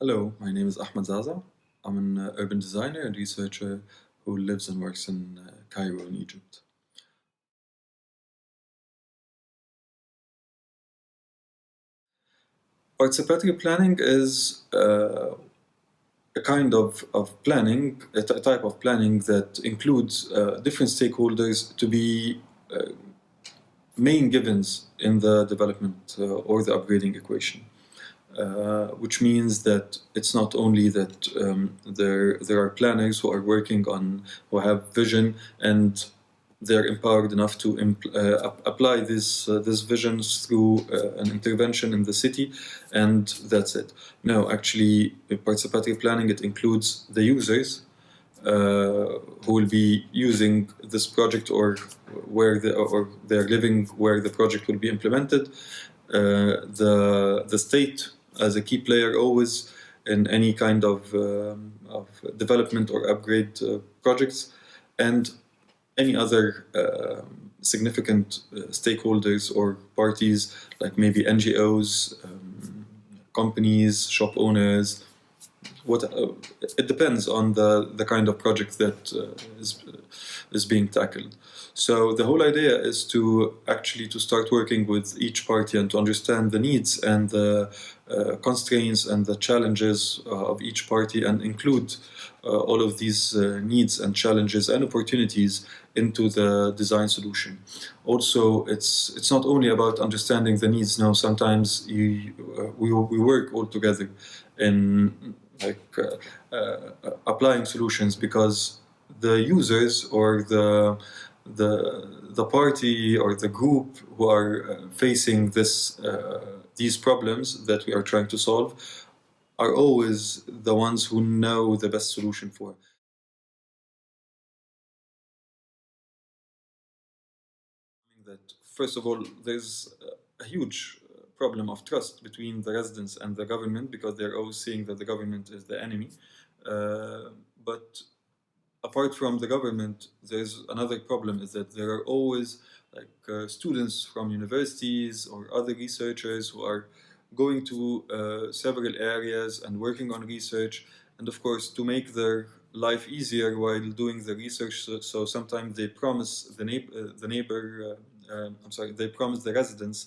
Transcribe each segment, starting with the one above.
Hello, my name is Ahmed Zaza. I'm an urban designer and researcher who lives and works in Cairo in Egypt. Participatory planning is a kind of planning, a type of planning that includes different stakeholders to be main givens in the development or the upgrading equation. Which means that it's not only that there are planners who are working on who have vision and they're empowered enough to apply these visions through an intervention in the city, and that's it. No, actually, participatory planning, it includes the users who will be using this project or they're living where the project will be implemented. The state as a key player always in any kind of development or upgrade projects, and any other significant stakeholders or parties like maybe NGOs, companies, shop owners. What it depends on the kind of project that is being tackled. So the whole idea is to actually to start working with each party and to understand the needs and the constraints and the challenges of each party, and include all of these needs and challenges and opportunities into the design solution. Also, it's not only about understanding the needs. Now, sometimes we work all together in applying solutions, because the users or the party or the group who are facing these problems that we are trying to solve are always the ones who know the best solution for. That first of all, there's a huge problem of trust between the residents and the government, because they're always seeing that the government is the enemy. But apart from the government, there's another problem, is that there are always students from universities or other researchers who are going to several areas and working on research, and of course to make their life easier while doing the research. So sometimes they promise the neighbor, I'm sorry, they promise the residents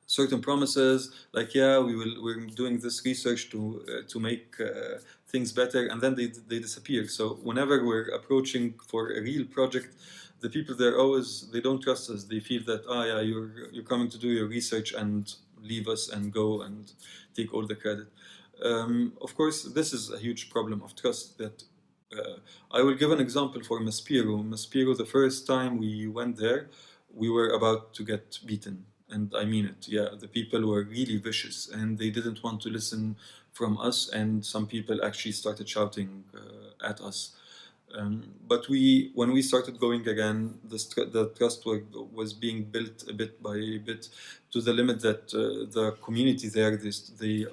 certain promises, like, yeah, we're doing this research to make things better, and then they disappear. So whenever we're approaching for a real project, the people there always, they don't trust us. They feel that, yeah, you're coming to do your research and leave us and go and take all the credit. Of course, this is a huge problem of trust. That I will give an example for Maspero. Maspero, the first time we went there, we were about to get beaten, and I mean it. Yeah, the people were really vicious, and they didn't want to listen from us. And some people actually started shouting at us. But when we started going again, the trust was being built a bit by bit, to the limit that the community there, they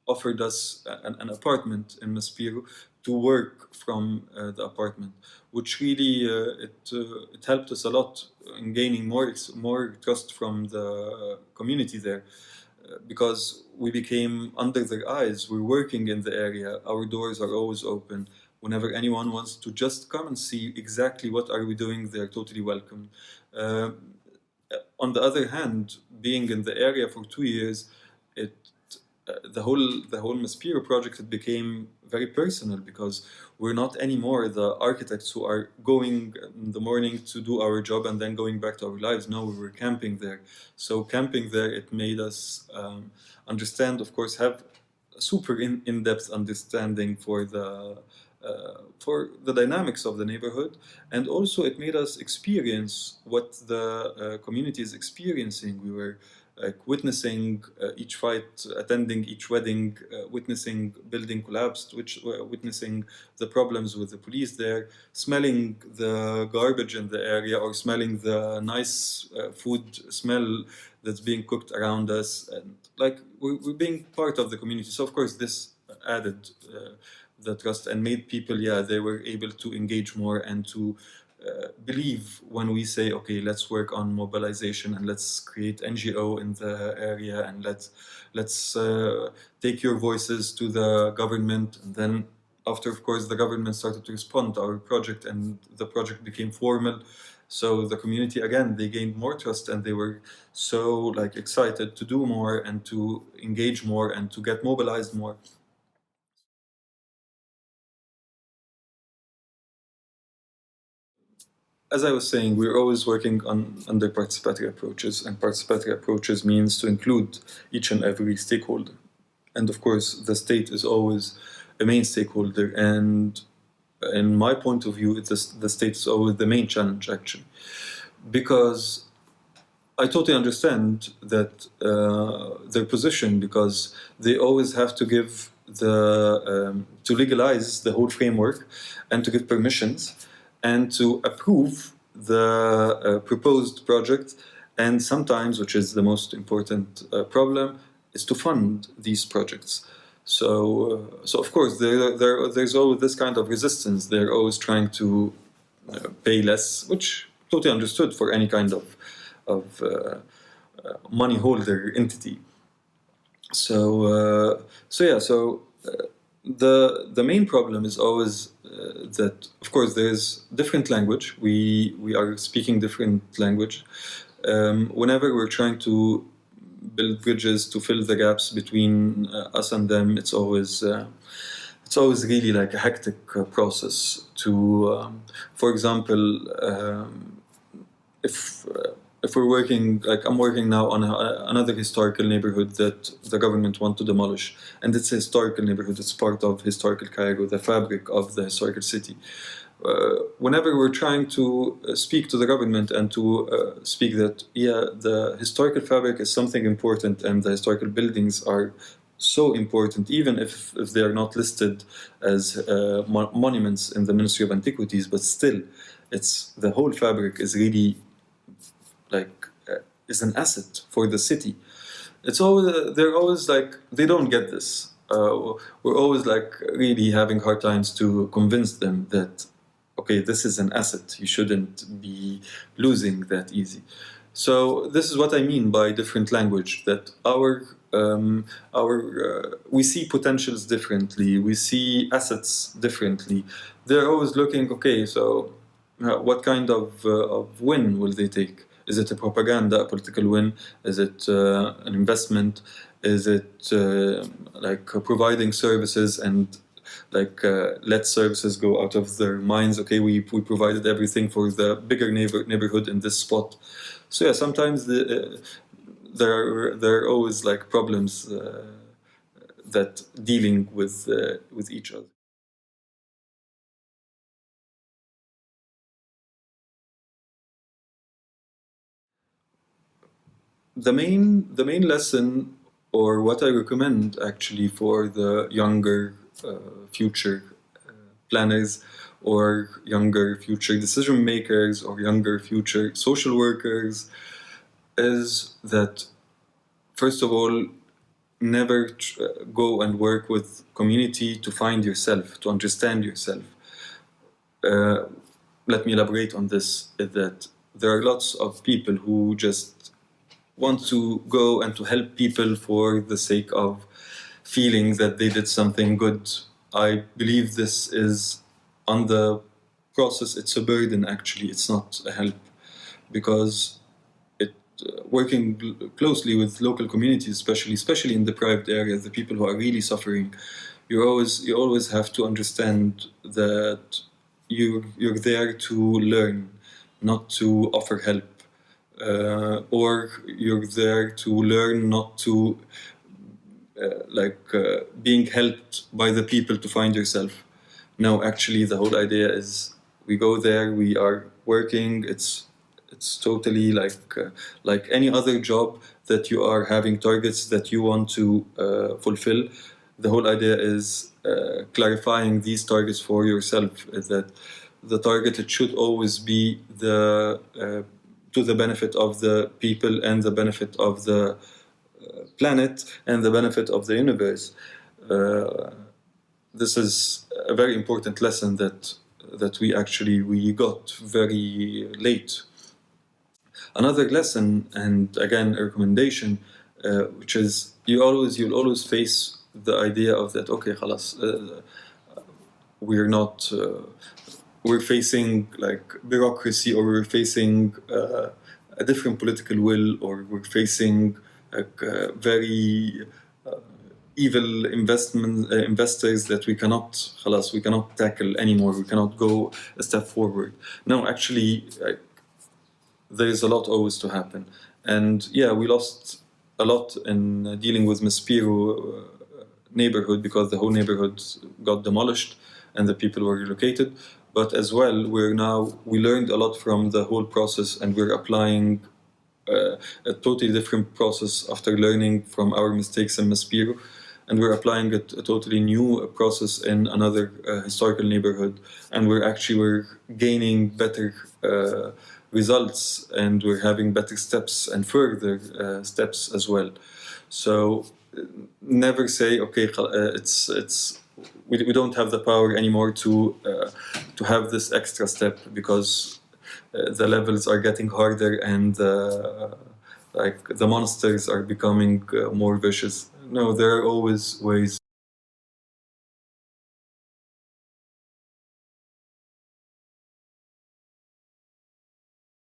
offered us an apartment in Maspero to work from the apartment, which really it helped us a lot in gaining more trust from the community there, because we became under their eyes. We're working in the area. Our doors are always open. Whenever anyone wants to just come and see exactly what are we doing, they're totally welcome. Uh, on the other hand, being in the area for 2 years, it the whole Maspero project, it became very personal, because we're not anymore the architects who are going in the morning to do our job and then going back to our lives. No, we were camping there. So camping there, it made us understand, of course, have a super in-depth understanding for the dynamics of the neighborhood, and also it made us experience what the community is experiencing. We were witnessing each fight, attending each wedding, witnessing building collapsed, witnessing the problems with the police there, smelling the garbage in the area, or smelling the nice food smell that's being cooked around us, and we're being part of the community. So of course this added the trust and made people, yeah, they were able to engage more and to believe when we say, okay, let's work on mobilization and let's create NGO in the area and let's take your voices to the government. And then after, of course, the government started to respond to our project and the project became formal. So the community, again, they gained more trust and they were so like excited to do more and to engage more and to get mobilized more. As I was saying, we're always working under participatory approaches, and participatory approaches means to include each and every stakeholder. And of course, the state is always a main stakeholder. And in my point of view, the state is always the main challenge, actually, because I totally understand that their position, because they always have to give to legalize the whole framework and to give permissions and to approve the proposed project, and sometimes, which is the most important problem, is to fund these projects. So of course, there's always this kind of resistance. They're always trying to pay less, which totally understood for any kind of money holder entity. The main problem is always that, of course, there's different language. We are speaking different language. Whenever we're trying to build bridges to fill the gaps between us and them, it's always really like a hectic process. For example, if we're working, like I'm working now on another historical neighborhood that the government want to demolish, and it's a historical neighborhood. It's part of historical Cairo, the fabric of the historical city. Whenever we're trying to speak to the government and to speak that, yeah, the historical fabric is something important and the historical buildings are so important, even if they are not listed as monuments in the Ministry of Antiquities, but still, it's the whole fabric is really like is an asset for the city. It's always they're always like they don't get this. We're always like really having hard times to convince them that okay, this is an asset. You shouldn't be losing that easy. So this is what I mean by different language. That we see potentials differently. We see assets differently. They're always looking. Okay, so what kind of win will they take? Is it a propaganda, a political win? Is it an investment? Is it like providing services and like let services go out of their minds? Okay, we provided everything for the bigger neighborhood in this spot. So yeah, sometimes there are always like problems that dealing with each other. The main lesson, or what I recommend actually for the younger future planners or younger future decision makers or younger future social workers, is that first of all, never go and work with community to find yourself, to understand yourself. Uh, Let me elaborate on this, is that there are lots of people who just want to go and to help people for the sake of feeling that they did something good. I believe this is on the process, it's a burden actually, it's not a help, because it working closely with local communities, especially in deprived areas, the people who are really suffering, you always have to understand that you're there to learn, not to offer help, or you're there to learn, not to being helped by the people to find yourself. No, actually, the whole idea is we go there, we are working. It's totally like any other job that you are having targets that you want to fulfill. The whole idea is clarifying these targets for yourself. Is that the target? It should always be the to the benefit of the people and the benefit of the planet and the benefit of the universe. This is a very important lesson that that we got very late. Another lesson, and again a recommendation, which is you'll always face the idea of that. Okay, خلاص, we're not. We're facing like bureaucracy, or we're facing a different political will, or we're facing like very evil investors that we cannot tackle anymore. We cannot go a step forward. No, actually, there is a lot always to happen, and yeah, we lost a lot in dealing with Maspero neighborhood, because the whole neighborhood got demolished and the people were relocated. But as well, we learned a lot from the whole process, and we're applying a totally different process after learning from our mistakes in Maspero, and we're applying a totally new process in another historical neighborhood, and we're gaining better results, and we're having better steps and further steps as well. So never say, okay, we don't have the power anymore to have this extra step, because the levels are getting harder, and like the monsters are becoming more vicious. No, there are always ways